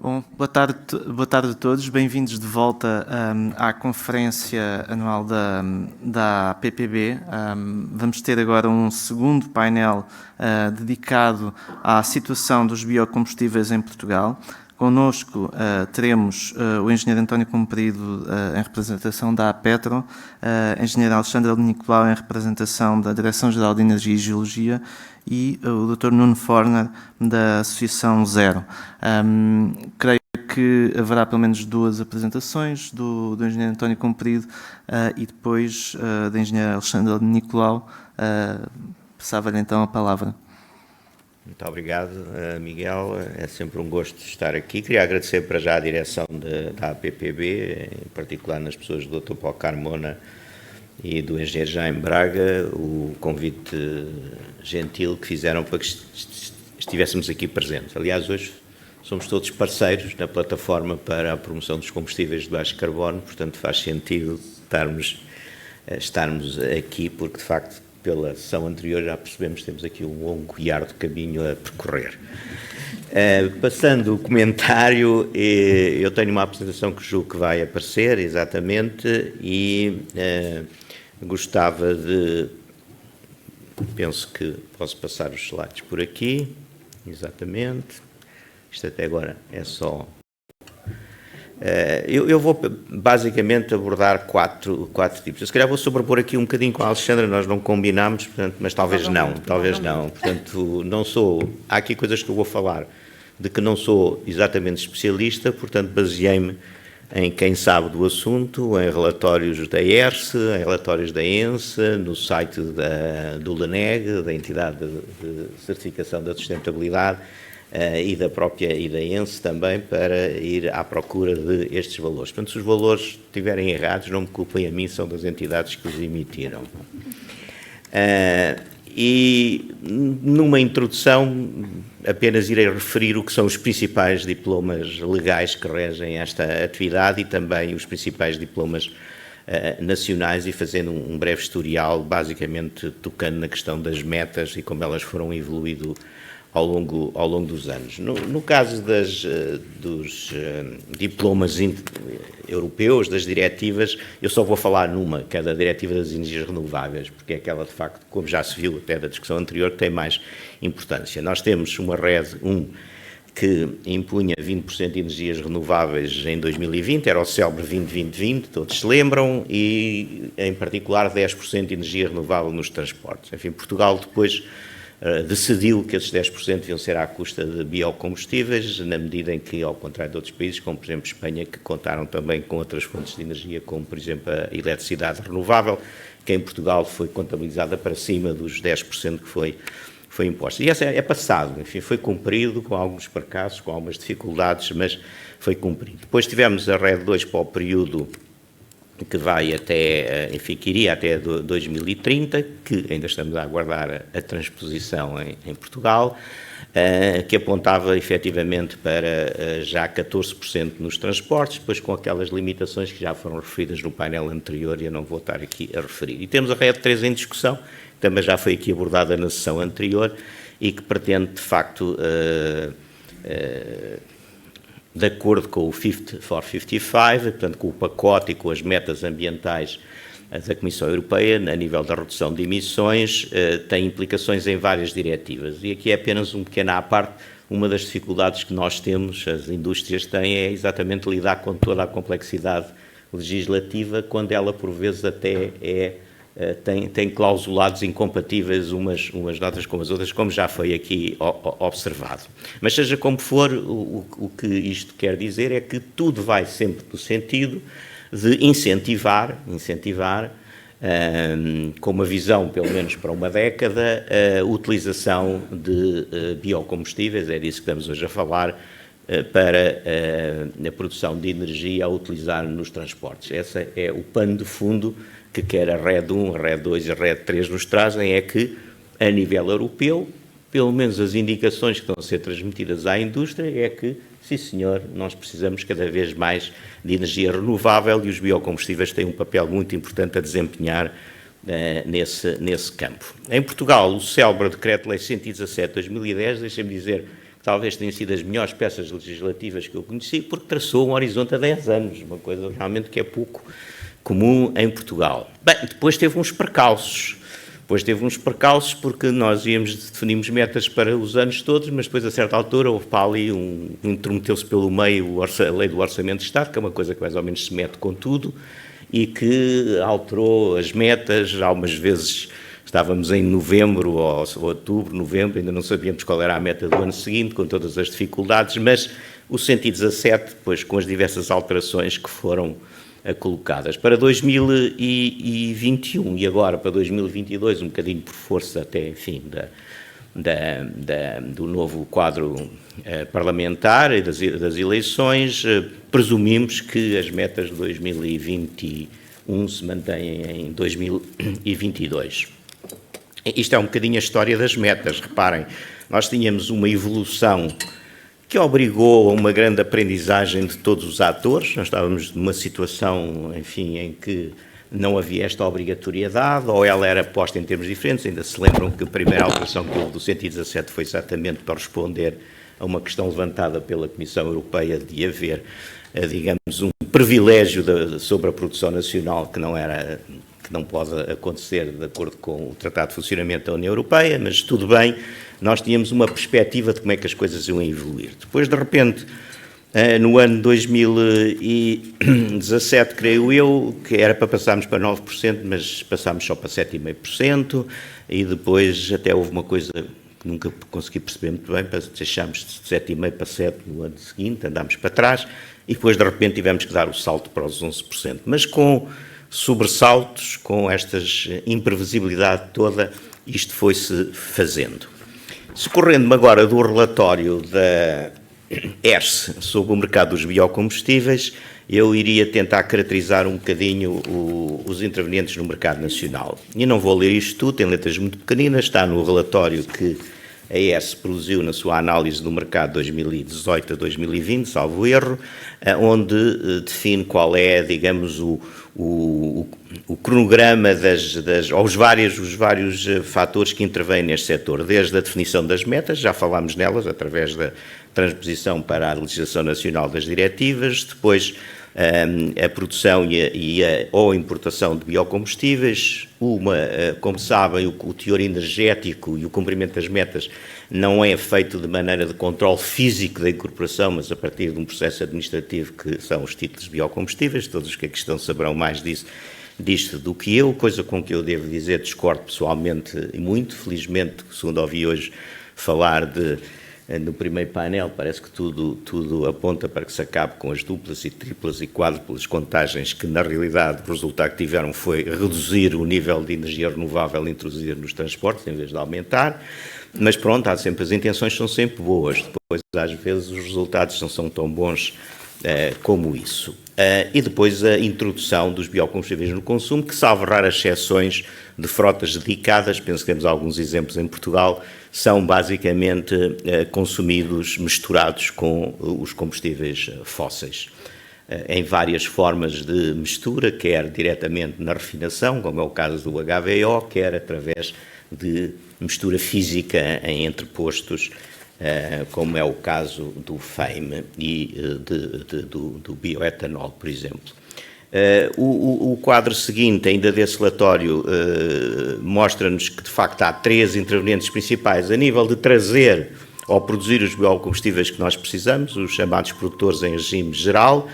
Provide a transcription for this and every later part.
Bom, boa tarde a todos, bem-vindos de volta à conferência anual da APPB. Vamos ter agora um segundo painel dedicado à situação dos biocombustíveis em Portugal. Connosco teremos o engenheiro António Comprido em representação da APETRO, a engenheira Alexandra Nicolau em representação da Direção-Geral de Energia e Geologia e o Dr. Nuno Forner da Associação Zero. Creio que haverá pelo menos duas apresentações do engenheiro António Comprido e depois da engenheira Alexandra Nicolau. Passava-lhe então a palavra. Muito obrigado, Miguel. É sempre um gosto estar aqui. Queria agradecer para já a direção da APPB, em particular nas pessoas do Dr. Paulo Carmona e do engenheiro Jaime Braga, o convite gentil que fizeram para que estivéssemos aqui presentes. Aliás, hoje somos todos parceiros na plataforma para a promoção dos combustíveis de baixo carbono, portanto faz sentido estarmos aqui, porque de facto pela sessão anterior já percebemos que temos aqui um longo e árduo caminho a percorrer. Passando o comentário, eu tenho uma apresentação que julgo que vai aparecer, exatamente, e gostava de... Penso que posso passar os slides por aqui, exatamente. Isto até agora é só... Eu vou basicamente abordar quatro tipos. Eu se calhar vou sobrepor aqui um bocadinho com a Alexandra, nós não combinámos, portanto, mas talvez não. Portanto, não sou... Há aqui coisas que eu vou falar de que não sou exatamente especialista, portanto, baseei-me em quem sabe do assunto, em relatórios da ERSE, em relatórios da ENSE, no site do LENEG, da Entidade de Certificação da Sustentabilidade, e da ENSE também, para ir à procura de estes valores. Portanto, se os valores estiverem errados, não me culpem a mim, são das entidades que os emitiram. E numa introdução, apenas irei referir o que são os principais diplomas legais que regem esta atividade e também os principais diplomas nacionais, e fazendo um breve historial, basicamente tocando na questão das metas e como elas foram evoluindo ao longo dos anos. No caso dos diplomas europeus, das diretivas, eu só vou falar numa, que é da Diretiva das Energias Renováveis, porque é aquela, de facto, como já se viu até da discussão anterior, que tem mais importância. Nós temos uma RED 1 que impunha 20% de energias renováveis em 2020, era o célebre 20-20-20, todos se lembram, e, em particular, 10% de energia renovável nos transportes. Enfim, Portugal depois decidiu que esses 10% deviam ser à custa de biocombustíveis, na medida em que, ao contrário de outros países, como por exemplo Espanha, que contaram também com outras fontes de energia, como por exemplo a eletricidade renovável, que em Portugal foi contabilizada para cima dos 10% que foi imposta. E essa é passado, enfim, foi cumprido, com alguns fracassos, com algumas dificuldades, mas foi cumprido. Depois tivemos a RED 2 para o período que vai até, enfim, que iria até 2030, que ainda estamos a aguardar a transposição em Portugal, que apontava efetivamente para já 14% nos transportes, depois com aquelas limitações que já foram referidas no painel anterior e eu não vou estar aqui a referir. E temos a RED 3 em discussão, que também já foi aqui abordada na sessão anterior e que pretende, de facto, de acordo com o Fit for 55, portanto, com o pacote e com as metas ambientais da Comissão Europeia, a nível da redução de emissões, tem implicações em várias diretivas. E aqui é apenas um pequeno à parte. Uma das dificuldades que nós temos, as indústrias têm, é exatamente lidar com toda a complexidade legislativa, quando ela, por vezes, até tem clausulados incompatíveis umas notas com as outras, como já foi aqui observado. Mas seja como for, o que isto quer dizer é que tudo vai sempre no sentido de incentivar, com uma visão, pelo menos para uma década, a utilização de biocombustíveis, é disso que estamos hoje a falar, para a produção de energia a utilizar nos transportes. Esse é o pano de fundo que quer a RED 1, a RED 2 e a RED 3 nos trazem, é que, a nível europeu, pelo menos as indicações que estão a ser transmitidas à indústria é que, sim senhor, nós precisamos cada vez mais de energia renovável e os biocombustíveis têm um papel muito importante a desempenhar nesse campo. Em Portugal, o célebre Decreto-Lei 117/2010, deixem-me dizer talvez tenham sido as melhores peças legislativas que eu conheci, porque traçou um horizonte a 10 anos, uma coisa realmente que é pouco comum em Portugal. Bem, depois teve uns percalços. Porque nós definimos metas para os anos todos, mas depois, a certa altura, houve para ali intrometeu-se pelo meio a lei do Orçamento de Estado, que é uma coisa que mais ou menos se mete com tudo, e que alterou as metas. Algumas vezes estávamos em novembro, ou outubro, novembro, ainda não sabíamos qual era a meta do ano seguinte, com todas as dificuldades, mas o 117, depois, com as diversas alterações que foram colocadas. Para 2021 e agora para 2022, um bocadinho por força até, enfim, do novo quadro parlamentar e das eleições, presumimos que as metas de 2021 se mantêm em 2022. Isto é um bocadinho a história das metas. Reparem, nós tínhamos uma evolução que obrigou a uma grande aprendizagem de todos os atores. Nós estávamos numa situação, enfim, em que não havia esta obrigatoriedade, ou ela era posta em termos diferentes. Ainda se lembram que a primeira alteração que houve do 117 foi exatamente para responder a uma questão levantada pela Comissão Europeia de haver, digamos, um privilégio sobre a produção nacional que não pode acontecer de acordo com o Tratado de Funcionamento da União Europeia, mas tudo bem, nós tínhamos uma perspectiva de como é que as coisas iam evoluir. Depois, de repente, no ano 2017, creio eu, que era para passarmos para 9%, mas passámos só para 7,5%, e depois até houve uma coisa que nunca consegui perceber muito bem, deixámos de 7,5% para 7% no ano seguinte, andámos para trás, e depois, de repente, tivemos que dar o salto para os 11%. Mas com sobressaltos, com esta imprevisibilidade toda, isto foi-se fazendo. Socorrendo-me agora do relatório da ERSE sobre o mercado dos biocombustíveis, eu iria tentar caracterizar um bocadinho os intervenientes no mercado nacional. E não vou ler isto tudo, tem letras muito pequeninas, está no relatório que a ERSE produziu na sua análise do mercado 2018 a 2020, salvo erro, onde define qual é, digamos, o cronograma os vários fatores que intervêm neste setor, desde a definição das metas, já falámos nelas, através da transposição para a legislação nacional das diretivas, depois a produção ou a importação de biocombustíveis, como sabem, o teor energético e o cumprimento das metas não é feito de maneira de controle físico da incorporação, mas a partir de um processo administrativo que são os títulos de biocombustíveis. Todos os que aqui estão saberão mais disto do que eu, coisa com que eu devo dizer discordo pessoalmente e muito. Felizmente, segundo ouvi hoje falar no primeiro painel, parece que tudo aponta para que se acabe com as duplas e triplas e quádruplas contagens, que na realidade o resultado que tiveram foi reduzir o nível de energia renovável introduzida nos transportes, em vez de aumentar. Mas pronto, as intenções são sempre boas, depois às vezes os resultados não são tão bons como isso. E depois a introdução dos biocombustíveis no consumo, que, salvo raras exceções de frotas dedicadas, penso que temos alguns exemplos em Portugal, são basicamente consumidos misturados com os combustíveis fósseis, em várias formas de mistura, quer diretamente na refinação, como é o caso do HVO, quer através de mistura física em entrepostos, como é o caso do FEIM e do bioetanol, por exemplo. O quadro seguinte, ainda desse relatório, mostra-nos que, de facto, há 3 intervenientes principais a nível de trazer ou produzir os biocombustíveis que nós precisamos, os chamados produtores em regime geral,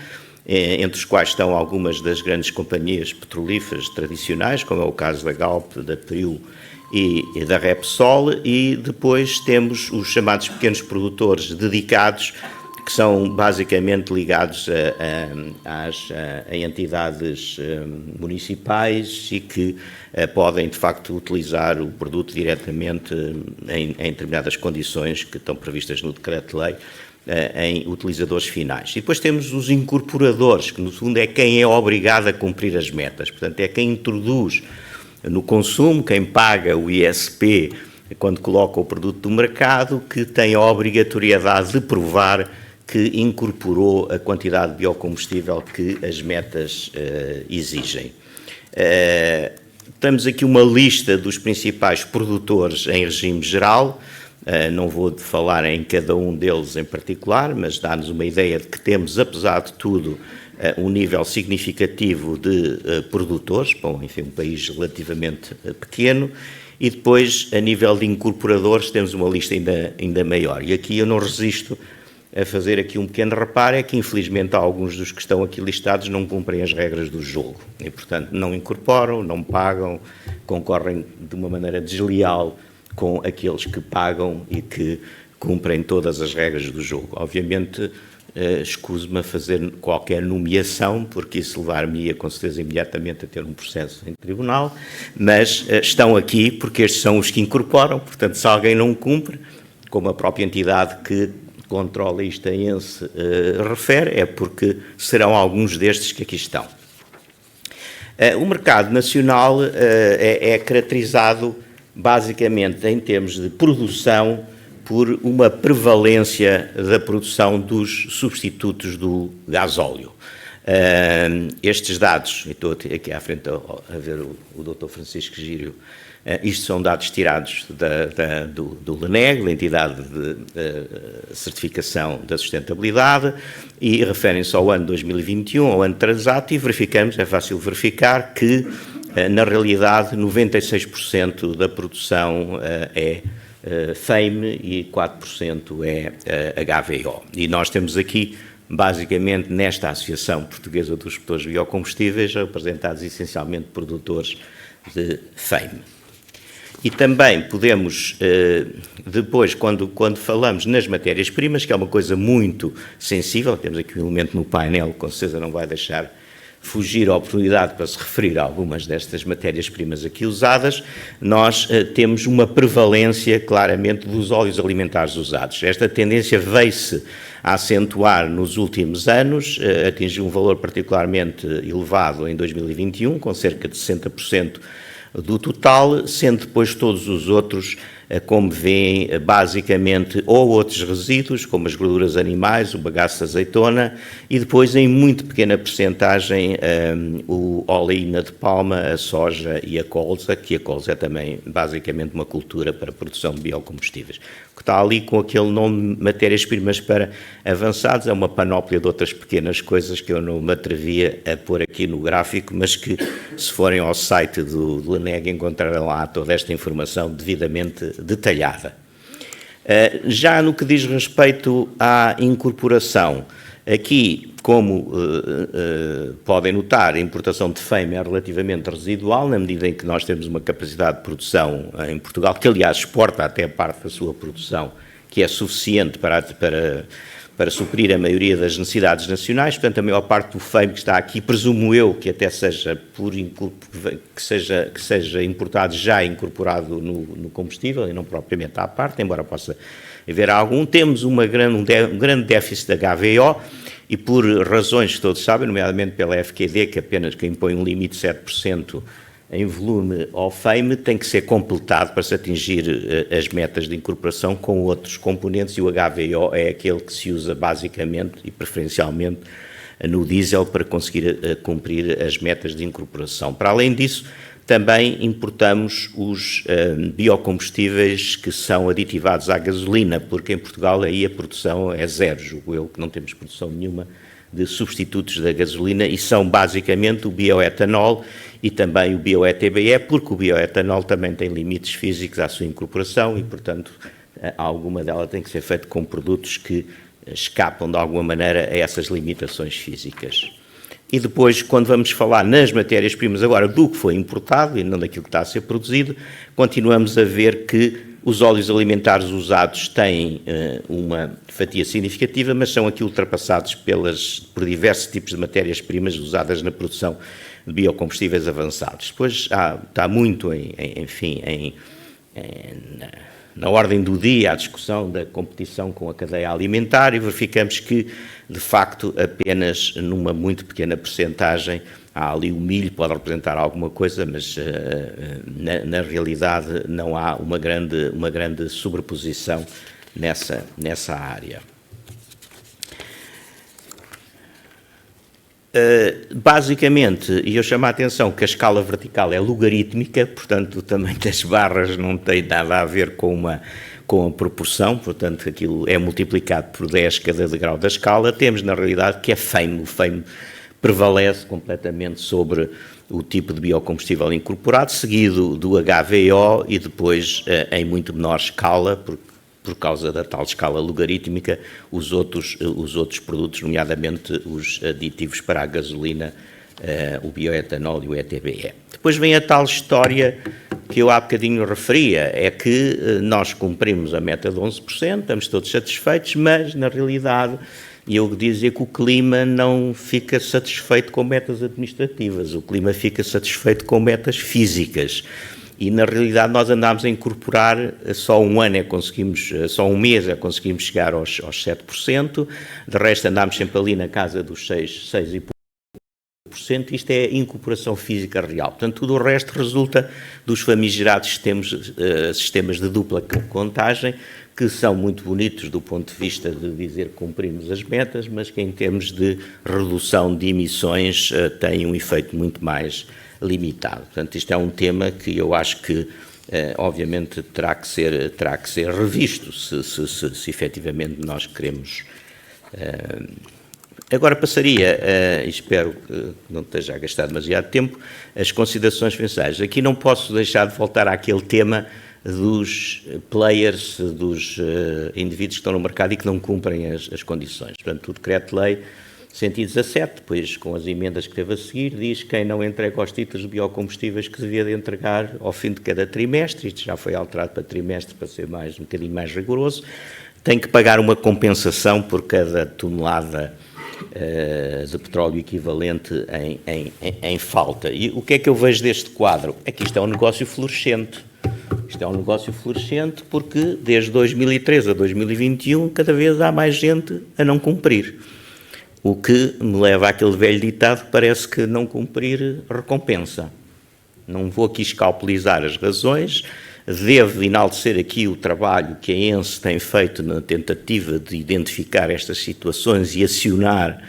entre os quais estão algumas das grandes companhias petrolíferas tradicionais, como é o caso da Galp, da Priu e da Repsol, e depois temos os chamados pequenos produtores dedicados, que são basicamente ligados a entidades municipais e que podem, de facto, utilizar o produto diretamente em determinadas condições que estão previstas no Decreto-Lei, em utilizadores finais. E depois temos os incorporadores, que no fundo é quem é obrigado a cumprir as metas, portanto é quem introduz no consumo, quem paga o ISP quando coloca o produto no mercado, que tem a obrigatoriedade de provar que incorporou a quantidade de biocombustível que as metas exigem. Temos aqui uma lista dos principais produtores em regime geral. Não vou falar em cada um deles em particular, mas dá-nos uma ideia de que temos, apesar de tudo, um nível significativo de produtores, bom, enfim, um país relativamente pequeno, e depois, a nível de incorporadores, temos uma lista ainda maior. E aqui eu não resisto a fazer aqui um pequeno reparo, é que infelizmente alguns dos que estão aqui listados não cumprem as regras do jogo e, portanto, não incorporam, não pagam, concorrem de uma maneira desleal com aqueles que pagam e que cumprem todas as regras do jogo. Obviamente, escuso-me a fazer qualquer nomeação, porque isso levar-me-ia com certeza imediatamente a ter um processo em tribunal, mas estão aqui porque estes são os que incorporam, portanto, se alguém não cumpre, como a própria entidade que controla isto a ENSE refere, é porque serão alguns destes que aqui estão. O mercado nacional é caracterizado basicamente em termos de produção por uma prevalência da produção dos substitutos do gasóleo. Estes dados, estou aqui à frente a ver o Dr. Francisco Gírio, isto são dados tirados do LENEG, da entidade de certificação da sustentabilidade, e referem-se ao ano 2021, ao ano transato, e verificamos, é fácil verificar, que, na realidade, 96% da produção é FEIM e 4% é HVO. E nós temos aqui, basicamente, nesta Associação Portuguesa dos Produtores de Biocombustíveis, representados essencialmente produtores de FEIM. E também podemos, depois, quando falamos nas matérias-primas, que é uma coisa muito sensível, temos aqui um elemento no painel, com certeza não vai deixar fugir a oportunidade para se referir a algumas destas matérias-primas aqui usadas, nós temos uma prevalência, claramente, dos óleos alimentares usados. Esta tendência veio-se a acentuar nos últimos anos, atingiu um valor particularmente elevado em 2021, com cerca de 60% do total, sendo depois todos os outros, como veem, basicamente ou outros resíduos, como as gorduras animais, o bagaço de azeitona, e depois, em muito pequena percentagem, o oleína de palma, a soja e a colza, que a colza é também basicamente uma cultura para a produção de biocombustíveis. O que está ali com aquele nome matérias-primas para avançados é uma panóplia de outras pequenas coisas que eu não me atrevia a pôr aqui no gráfico, mas que, se forem ao site do LENEG, encontrarão lá toda esta informação devidamente detalhada. Já no que diz respeito à incorporação, aqui, como podem notar, a importação de FEIM é relativamente residual, na medida em que nós temos uma capacidade de produção em Portugal, que aliás exporta até parte da sua produção, que é suficiente para suprir a maioria das necessidades nacionais. Portanto, a maior parte do FEIM que está aqui, presumo eu que até seja que seja importado já incorporado no combustível e não propriamente à parte, embora possa haver algum. Temos um grande déficit de HVO e, por razões que todos sabem, nomeadamente pela FQD, que impõe um limite de 7% em volume ao FEIM, tem que ser completado para se atingir as metas de incorporação com outros componentes, e o HVO é aquele que se usa basicamente e preferencialmente no diesel para conseguir cumprir as metas de incorporação. Para além disso, também importamos os biocombustíveis que são aditivados à gasolina, porque em Portugal aí a produção é zero, julgo eu, que não temos produção nenhuma de substitutos da gasolina, e são basicamente o bioetanol e também o bioETBE, porque o bioetanol também tem limites físicos à sua incorporação e, portanto, alguma dela tem que ser feita com produtos que escapam de alguma maneira a essas limitações físicas. E depois, quando vamos falar nas matérias-primas agora do que foi importado e não daquilo que está a ser produzido, continuamos a ver que os óleos alimentares usados têm uma fatia significativa, mas são aqui ultrapassados por diversos tipos de matérias-primas usadas na produção de biocombustíveis avançados. Depois está muito, na ordem do dia a discussão da competição com a cadeia alimentar, e verificamos que, de facto, apenas numa muito pequena percentagem, há ali o milho, pode representar alguma coisa, mas na realidade não há uma grande sobreposição nessa área. Basicamente, e eu chamo a atenção que a escala vertical é logarítmica, portanto o tamanho das barras não tem nada a ver com com a proporção, portanto aquilo é multiplicado por 10 cada degrau da escala, temos na realidade que é FAME. O FAME prevalece completamente sobre o tipo de biocombustível incorporado, seguido do HVO e depois, em muito menor escala, por causa da tal escala logarítmica, os outros produtos, nomeadamente os aditivos para a gasolina, o bioetanol e o ETBE. Depois vem a tal história que eu há bocadinho referia, é que nós cumprimos a meta de 11%, estamos todos satisfeitos, mas, na realidade, eu dizia que o clima não fica satisfeito com metas administrativas, o clima fica satisfeito com metas físicas. E, na realidade, nós andámos a incorporar, só um mês conseguimos chegar aos 7%, de resto andámos sempre ali na casa dos 6%, isto é incorporação física real. Portanto, tudo o resto resulta dos famigerados sistemas de dupla contagem, que são muito bonitos do ponto de vista de dizer que cumprimos as metas, mas que em termos de redução de emissões têm um efeito muito mais limitado. Portanto, isto é um tema que eu acho que, obviamente, terá que ser revisto, se efetivamente nós queremos. Agora passaria, espero que não esteja a gastar demasiado tempo, as considerações finais. Aqui não posso deixar de voltar àquele tema dos players, dos indivíduos que estão no mercado e que não cumprem as condições. Portanto, o Decreto-Lei 117, depois com as emendas que teve a seguir, diz que quem não entrega os títulos de biocombustíveis que devia de entregar ao fim de cada trimestre, isto já foi alterado para trimestre para ser um bocadinho mais rigoroso, tem que pagar uma compensação por cada tonelada de petróleo equivalente em falta. E o que é que eu vejo deste quadro? É que isto é um negócio florescente. Isto é um negócio florescente porque desde 2013 a 2021 cada vez há mais gente a não cumprir. O que me leva àquele velho ditado que parece que não cumprir recompensa. Não vou aqui escalpelizar as razões, devo enaltecer aqui o trabalho que a ENSE tem feito na tentativa de identificar estas situações e acionar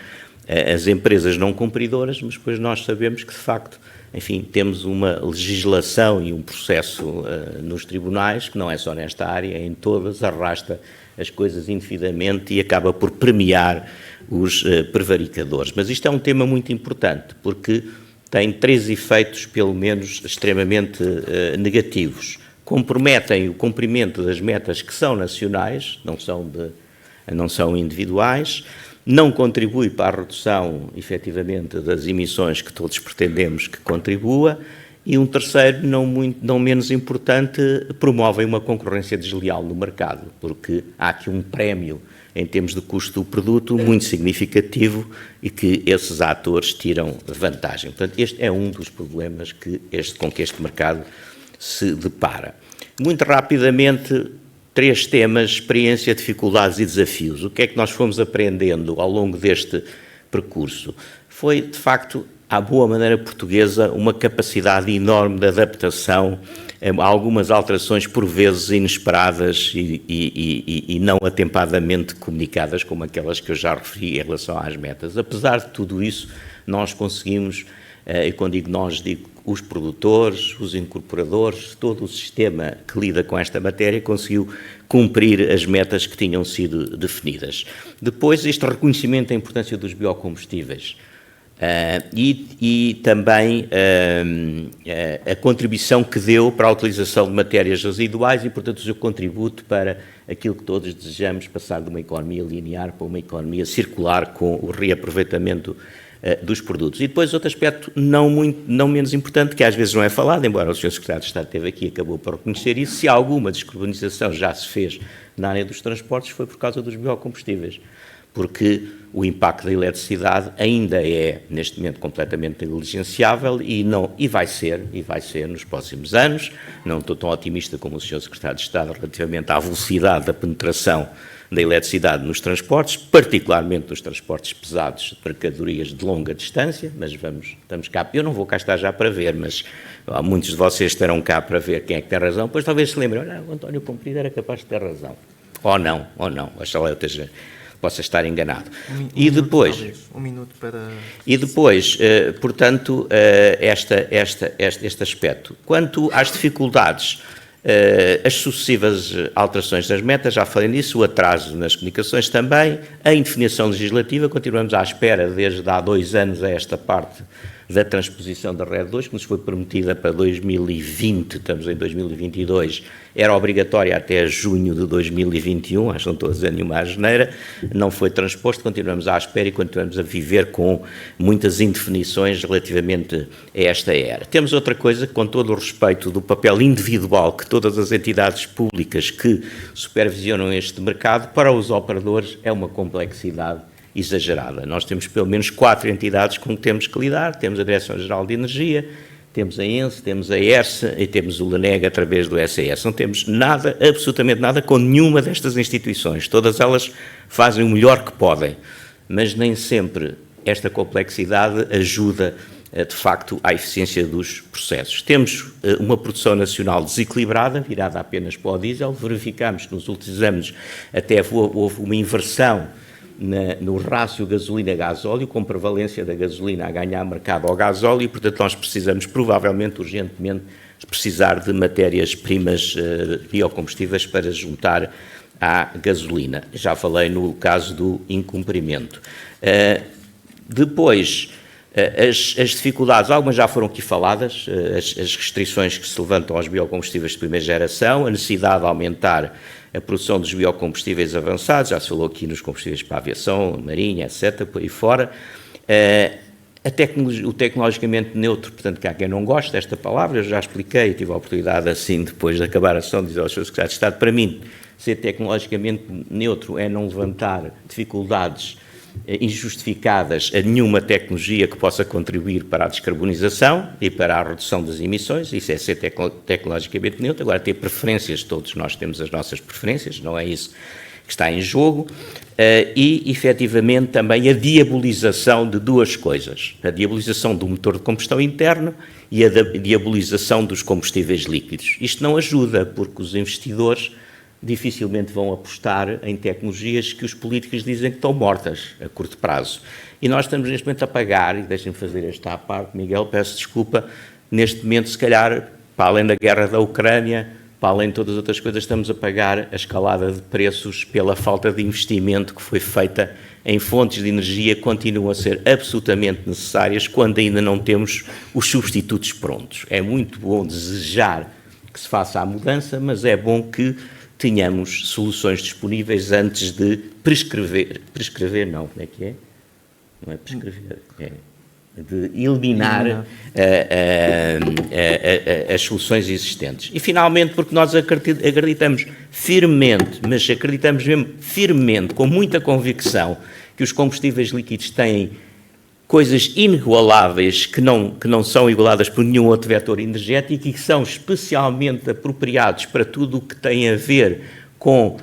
as empresas não cumpridoras, mas depois nós sabemos que, de facto, enfim, temos uma legislação e um processo nos tribunais, que não é só nesta área, é em todas, arrasta as coisas indevidamente e acaba por premiar os prevaricadores. Mas isto é um tema muito importante, porque tem 3 efeitos, pelo menos, extremamente negativos. Comprometem o cumprimento das metas que são nacionais, não são individuais, não contribui para a redução, efetivamente, das emissões que todos pretendemos que contribua, e um terceiro, não menos importante, promovem uma concorrência desleal no mercado, porque há aqui um prémio em termos de custo do produto muito significativo e que esses atores tiram vantagem. Portanto, este é um dos problemas com que este mercado se depara. Muito rapidamente, 3 temas: experiência, dificuldades e desafios. O que é que nós fomos aprendendo ao longo deste percurso? Foi, de facto, à boa maneira portuguesa, uma capacidade enorme de adaptação a algumas alterações, por vezes inesperadas e não atempadamente comunicadas, como aquelas que eu já referi em relação às metas. Apesar de tudo isso, nós conseguimos, e quando digo nós, digo os produtores, os incorporadores, todo o sistema que lida com esta matéria conseguiu cumprir as metas que tinham sido definidas. Depois, este reconhecimento da importância dos biocombustíveis. E também a contribuição que deu para a utilização de matérias residuais e, portanto, o seu contributo para aquilo que todos desejamos, passar de uma economia linear para uma economia circular com o reaproveitamento dos produtos. E depois outro aspecto não menos importante, que às vezes não é falado, embora o Sr. Secretário de Estado esteve aqui e acabou por reconhecer isso: se alguma descarbonização já se fez na área dos transportes, foi por causa dos biocombustívees, porque o impacto da eletricidade ainda é, neste momento, completamente negligenciável e vai ser nos próximos anos. Não estou tão otimista como o Sr. Secretário de Estado relativamente à velocidade da penetração da eletricidade nos transportes, particularmente nos transportes pesados de mercadorias de longa distância, mas estamos cá. Eu não vou cá estar já para ver, mas muitos de vocês estarão cá para ver quem é que tem razão. Depois talvez se lembrem: olha, o António Comprido era capaz de ter razão. Ou não. Oxalá eu possa estar enganado. E depois, portanto, este aspecto. Quanto às dificuldades, As sucessivas alterações das metas, já falei nisso, o atraso nas comunicações também, a indefinição legislativa, continuamos à espera desde há 2 anos a esta parte da transposição da RED 2, que nos foi prometida para 2020, estamos em 2022, era obrigatória até junho de 2021, acho que não estou a dizer nenhuma asneira, não foi transposto, continuamos à espera e continuamos a viver com muitas indefinições relativamente a esta era. Temos outra coisa, com todo o respeito do papel individual que todas as entidades públicas que supervisionam este mercado, para os operadores é uma complexidade exagerada. Nós temos pelo menos 4 entidades com que temos que lidar, temos a Direção-Geral de Energia, temos a ENSE, temos a ERSA e temos o LANEG através do SES. Não temos nada, absolutamente nada, com nenhuma destas instituições. Todas elas fazem o melhor que podem, mas nem sempre esta complexidade ajuda, de facto, à eficiência dos processos. Temos uma produção nacional desequilibrada, virada apenas para o diesel. Verificamos que nos últimos anos até houve uma inversão no rácio gasolina-gasóleo, com prevalência da gasolina a ganhar mercado ao gasóleo, e, portanto, nós precisamos, provavelmente, urgentemente, precisar de matérias-primas biocombustíveis para juntar à gasolina. Já falei no caso do incumprimento. Depois, as dificuldades, algumas já foram aqui faladas, as restrições que se levantam aos biocombustíveis de primeira geração, a necessidade de aumentar a produção dos biocombustíveis avançados, já se falou aqui nos combustíveis para a aviação, marinha, etc., por aí fora. O tecnologicamente neutro, portanto, que há quem não goste desta palavra, eu já expliquei, tive a oportunidade, assim, depois de acabar a sessão, de dizer aos seus secretários de Estado, para mim, ser tecnologicamente neutro é não levantar dificuldades injustificadas a nenhuma tecnologia que possa contribuir para a descarbonização e para a redução das emissões. Isso é ser tecnologicamente neutro. Agora, ter preferências, todos nós temos as nossas preferências, não é isso que está em jogo, e, efetivamente, também a diabolização de 2 coisas. A diabolização do motor de combustão interno e a diabolização dos combustíveis líquidos. Isto não ajuda, porque os investidores dificilmente vão apostar em tecnologias que os políticos dizem que estão mortas a curto prazo. E nós estamos neste momento a pagar, e deixem-me fazer esta à parte, Miguel, peço desculpa, neste momento, se calhar, para além da guerra da Ucrânia, para além de todas as outras coisas, estamos a pagar a escalada de preços pela falta de investimento que foi feita em fontes de energia que continuam a ser absolutamente necessárias quando ainda não temos os substitutos prontos. É muito bom desejar que se faça a mudança, mas é bom que tenhamos soluções disponíveis antes de prescrever não, como é que é? Não é prescrever, é de eliminar as soluções existentes. E, finalmente, porque nós acreditamos firmemente, mas acreditamos mesmo firmemente, com muita convicção, que os combustíveis líquidos têm coisas inigualáveis que não são igualadas por nenhum outro vetor energético e que são especialmente apropriados para tudo o que tem a ver com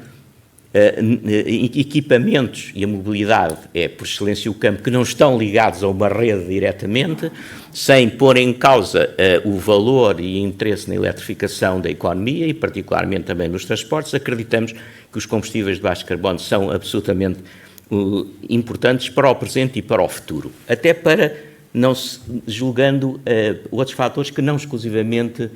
equipamentos, e a mobilidade é por excelência o campo, que não estão ligados a uma rede diretamente, sem pôr em causa o valor e interesse na eletrificação da economia e particularmente também nos transportes. Acreditamos que os combustíveis de baixo carbono são absolutamente importantes para o presente e para o futuro, até para não se julgando outros fatores que não exclusivamente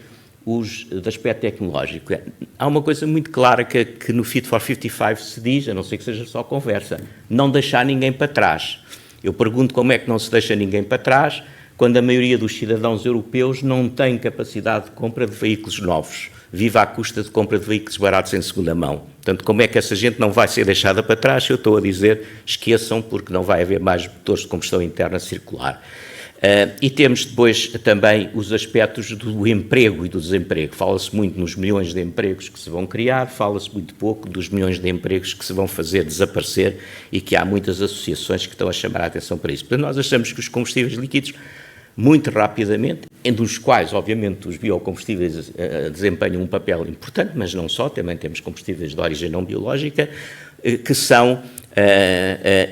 os de aspecto tecnológico. Há uma coisa muito clara que no Fit for 55 se diz, a não ser que seja só conversa, não deixar ninguém para trás. Eu pergunto como é que não se deixa ninguém para trás quando a maioria dos cidadãos europeus não tem capacidade de compra de veículos novos, vive à custa de compra de veículos baratos em segunda mão. Portanto, como é que essa gente não vai ser deixada para trás? Eu estou a dizer, esqueçam, porque não vai haver mais motores de combustão interna circular. E temos depois também os aspectos do emprego e do desemprego. Fala-se muito nos milhões de empregos que se vão criar, fala-se muito pouco dos milhões de empregos que se vão fazer desaparecer e que há muitas associações que estão a chamar a atenção para isso. Portanto, nós achamos que os combustíveis líquidos, muito rapidamente, entre os quais, obviamente, os biocombustíveis desempenham um papel importante, mas não só, também temos combustíveis de origem não biológica, que são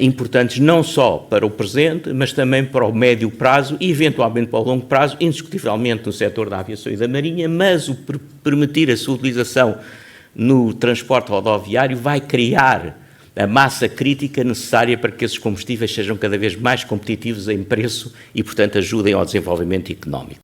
importantes não só para o presente, mas também para o médio prazo e, eventualmente, para o longo prazo, indiscutivelmente no setor da aviação e da marinha, mas o permitir a sua utilização no transporte rodoviário vai criar a massa crítica necessária para que esses combustíveis sejam cada vez mais competitivos em preço e, portanto, ajudem ao desenvolvimento económico.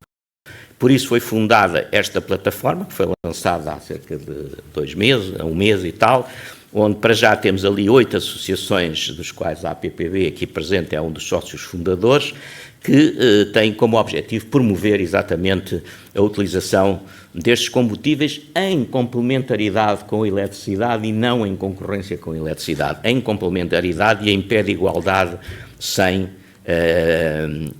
Por isso foi fundada esta plataforma, que foi lançada há cerca de 2 meses, um mês e tal, onde para já temos ali 8 associações, dos quais a APPB aqui presente é um dos sócios fundadores, que tem como objetivo promover exatamente a utilização destes combustíveis em complementaridade com a eletricidade e não em concorrência com a eletricidade, em complementaridade e em pé de igualdade, sem,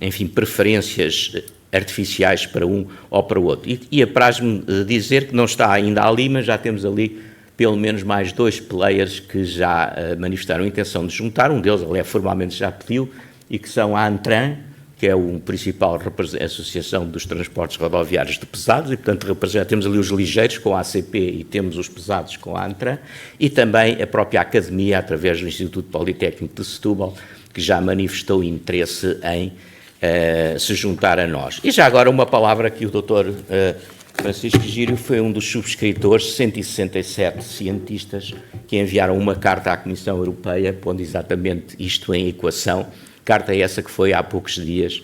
enfim, preferências artificiais para um ou para o outro. E apraz-me dizer que não está ainda ali, mas já temos ali pelo menos mais 2 players que já manifestaram a intenção de juntar, um deles, aliás, formalmente já pediu, e que são a Antran, que é o principal associação dos transportes rodoviários de pesados, e, portanto, temos ali os ligeiros com a ACP e temos os pesados com a Antran, e também a própria Academia, através do Instituto Politécnico de Setúbal, que já manifestou interesse em se juntar a nós. E já agora uma palavra que o Dr. Francisco Gírio foi um dos subscritores, 167 cientistas que enviaram uma carta à Comissão Europeia, pondo exatamente isto em equação, carta essa que foi há poucos dias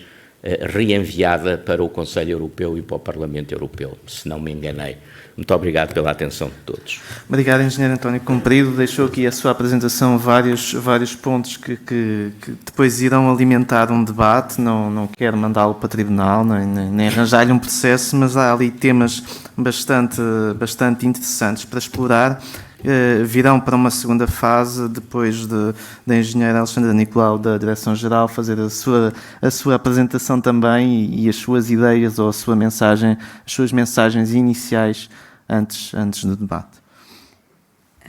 reenviada para o Conselho Europeu e para o Parlamento Europeu, se não me enganei. Muito obrigado pela atenção de todos. Obrigado, Engenheiro António Comprido. Deixou aqui a sua apresentação vários pontos que depois irão alimentar um debate. Não quero mandá-lo para tribunal, nem arranjar-lhe um processo, mas há ali temas bastante interessantes para explorar. Virão para uma segunda fase, depois da engenheira Alexandra Nicolau, da Direção-Geral, fazer a sua apresentação também e as suas ideias ou a sua mensagem, as suas mensagens iniciais antes do debate.